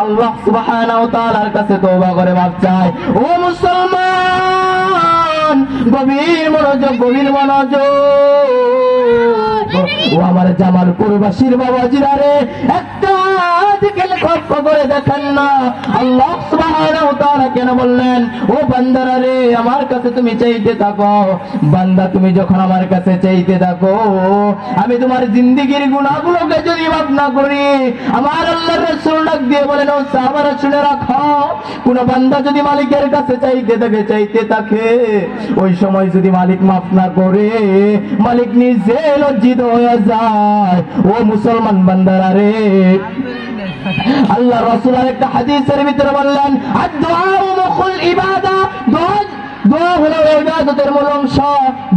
আল্লাহ সুবহানাহু ওয়া তাআলার কাছে তওবা করে মাফ চায়। ও মুসলমান, গভীর মনোযোগ, গভীর মনোযোগ। ও আমার জামালপুরবাসীর বাবাজিরা রে, একটা দিকে লক্ষ্য করে দেখেন না আল্লাহ সুবহানাহু ওয়া তাআলা কেন বললেন, ও বান্দারা রে আমার কাছে তুমি চাইতে থাকো। বান্দা তুমি যখন আমার কাছে চাইতে থাকো, আমি তোমার জিন্দেগীর গুনাহগুলোকে যদি মাফ না করি, আমার আল্লাহর রাসূল ডাক দিয়ে বলেন, ও সাহাবারা শুনে রাখো, কোন বান্দা যদি মালিকের কাছে চাইতে থাকে, ওই সময় যদি মালিক মাফ না করে, মালিক নিজে লজ্জিত হয়ে যায়। ও মুসলমান বান্দারা রে, আল্লাহ রাসূল একটা হাদিসের ভিতরে বললেন, আদ-দুআউ মুখুল ইবাদা, দোয়া হলো ইবাদতের মূল অংশ,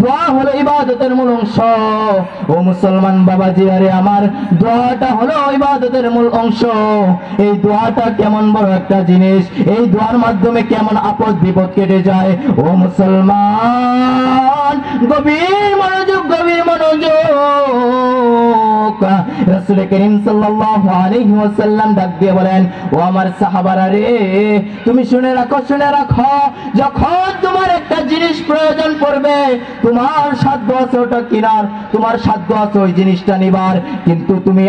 দোয়া হলো ইবাদতের মূল অংশ। ও মুসলমান বাবাজি আরে আমার, দোয়াটা হলো ইবাদতের মূল অংশ। এই দোয়াটা কেমন বড় একটা জিনিস, এই দোয়ার মাধ্যমে কেমন আপদ বিপদ কেটে যায়। ও মুসলমান, গভীর মনোযোগ, গভীর মনোযোগ। রাসূল করিম সাল্লাল্লাহু আলাইহি ওয়াসাল্লাম ডাক দিয়ে বলেন, ও আমার সাহাবারা রে, তুমি শুনে রাখো, শুনে রাখো, যখন তোমার একটা জিনিস প্রয়োজন পড়বে, তোমার সাধ্য আছে ওটা কিনার, তোমার সাধ্য আছে ওই জিনিসটা নিবার, কিন্তু তুমি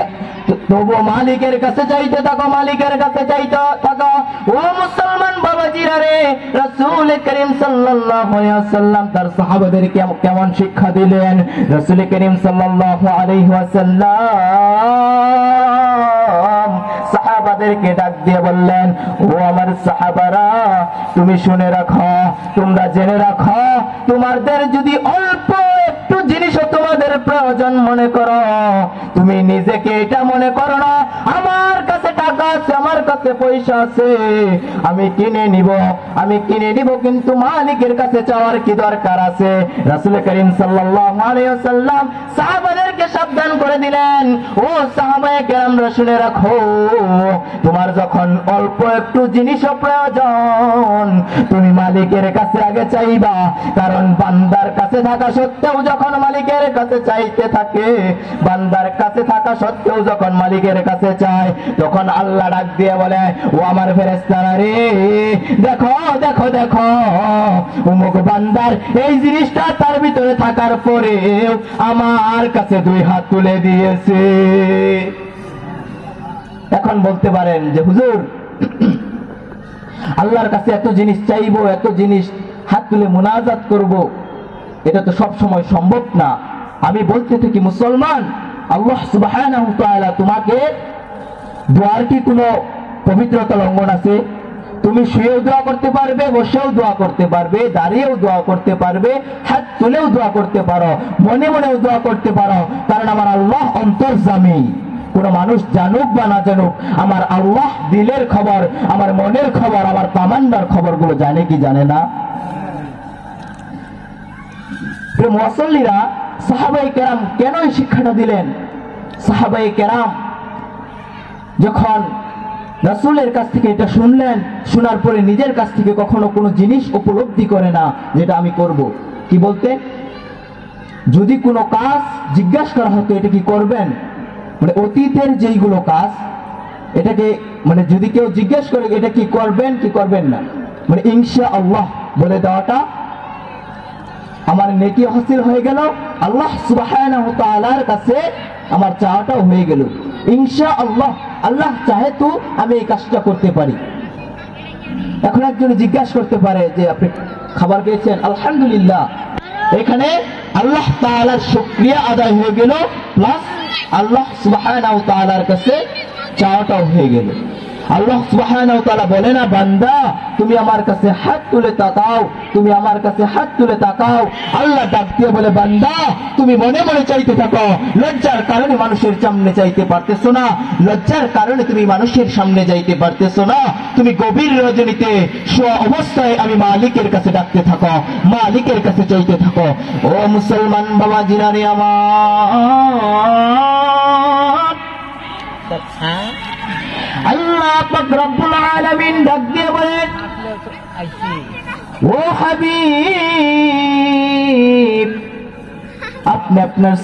তবু মালিকের কাছে চাইতে থাকো, মালিকের কাছে চাইতে থাকো। ও মুসলমান বাবাজিরা রে, রাসূল করিম সাল্লাল্লাহু আলাইহি ওয়াসাল্লাম তার সাহাবাদেরকে কেমন শিক্ষা দিলেন। রাসূল করিম সাল্লাল্লাহু আলাইহি ওয়াসাল্লাম সাহাবাদেরকে ডাক দিয়ে বললেন, ও আমার সাহাবারা, তুমি শুনে রাখো, তোমরা জেনে রাখো, তোমাদের যদি অল্প একটু জিনিসও তোমাদের প্রয়োজন মনে করো, তুমি নিজেকে এটা মনে করো না আমার কাছে টাকা আছে, আমার কাছে পয়সা আছে, আমি কিনে নিব, আমি কিনে নিব, কিন্তু মালিকের কাছে চাওয়ার কি দরকার আছে। রাসূল করিম সাল্লাল্লাহু আলাইহি ওয়াসাল্লাম সাহাবাদেরকে সাবধান করে দিলেন, ও সাহাবায়ে কেরামরা শুনে রাখো, তোমার যখন অল্প একটু জিনিসও প্রয়োজন, তুমি মালিকের কাছে আগে চাইবা, কারণ বান্দার কাছে থাকা সত্ত্বেও যখন মালিকের কাছে চাইতে থাকে, বান্দার কাছে থাকা সত্ত্বেও যখন মালিকের কাছে চায়, তখন আল্লাহ ডাক দিয়ে বলে, ও আমার ফেরেশতারা রে, দেখো দেখো দেখো, অমুক বান্দার এই জিনিসটা তার ভিতরে থাকার পরেও আমার কাছে দুই হাত তুলে দিয়েছে। এখন বলতে পারেন যে হুজুর, আল্লাহর কাছে এত জিনিস চাইবো, এত জিনিস হাত তুলে মুনাজাত করব, এটা তো সব সময় সম্ভব না। আমি বলতে থাকি, মুসলমান, আল্লাহ সুবহানাহু ওয়া তাআলা তোমাকে, দোয়ার কি কোনো পবিত্রতা লঙ্ঘন আছে? তুমি শুয়েও দোয়া করতে পারবে, বসেও দোয়া করতে পারবে, দাঁড়িয়েও দোয়া করতে পারবে, হাত তুলেও দোয়া করতে পারো, মনে মনেও দোয়া করতে পারো, কারণ আমার আল্লাহ অন্তর্যামী। কোন মানুষ জানুক বা না জানুক, আমার আল্লাহ দিলের খবর, আমার মনের খবর, আমার তামান্নার খবরগুলো জানে কি জানে না? মুসল্লিরা, সাহাবায়ে কেরাম কেন এই শিক্ষাটা দিলেন? সাহাবায়ে কেরাম যখন রাসূলের কাছ থেকে এটা শুনলেন, শোনার পরে নিজের কাছ থেকে কখনো কোনো জিনিস উপলব্ধি করে না যেটা আমি করব। কি বলতে, যদি কোনো কাজ জিজ্ঞাসা করা হতো এটা কি করবেন, মানে অতীতের যেইগুলো কাজ, এটাকে মানে যদি কেউ জিজ্ঞেস করে এটা কি করবেন কি করবেন না, মানে ইনশাআল্লাহ বলে দেওয়াটা, আমার নেকি হাসিল হয়ে গেল, আল্লাহ সুবহানাহু ওয়া তাআলার কাছে আমার চাওয়াটাও হয়ে গেল, ইনশাআল্লাহ আল্লাহ চাহে তো আমি এই কাজটা করতে পারি। এখন একজন জিজ্ঞাসা করতে পারে যে আপনি খাবার খেয়েছেন, আলহামদুলিল্লাহ, এখানে আল্লাহ তাআলার শুকরিয়া আদায় হয়ে গেল, প্লাস আল্লাহ সুবহানাহু ওয়া তাআলার কাছে চাওয়াটাও হয়ে গেল। আল্লাহ সুবহানাহু ওয়া তাআলা বলে না, বান্দা তুমি আমার কাছে হাত তুলে তাকাও, তুমি আমার কাছে হাত তুলে তাকাও। আল্লাহ ডাক দিয়ে বলে, বান্দা তুমি মনে মনে চাইতে থাকো, লজ্জার কারণে মানুষের সামনে চাইতে পারতেছো না, লজ্জার কারণে তুমি মানুষের সামনে যাইতে পারতেছো না, তুমি গভীর রজনীতে শোয়া অবস্থায় আমি মালিকের কাছে ডাকতে থাকো, মালিকের কাছে চাইতে থাকো। ও মুসলমান বাবা জিনারে আমার, আল্লাহ পাক রব্বুল আলামিন ডাক দিয়ে বলেন, ও হাবিব, আপনি আপনার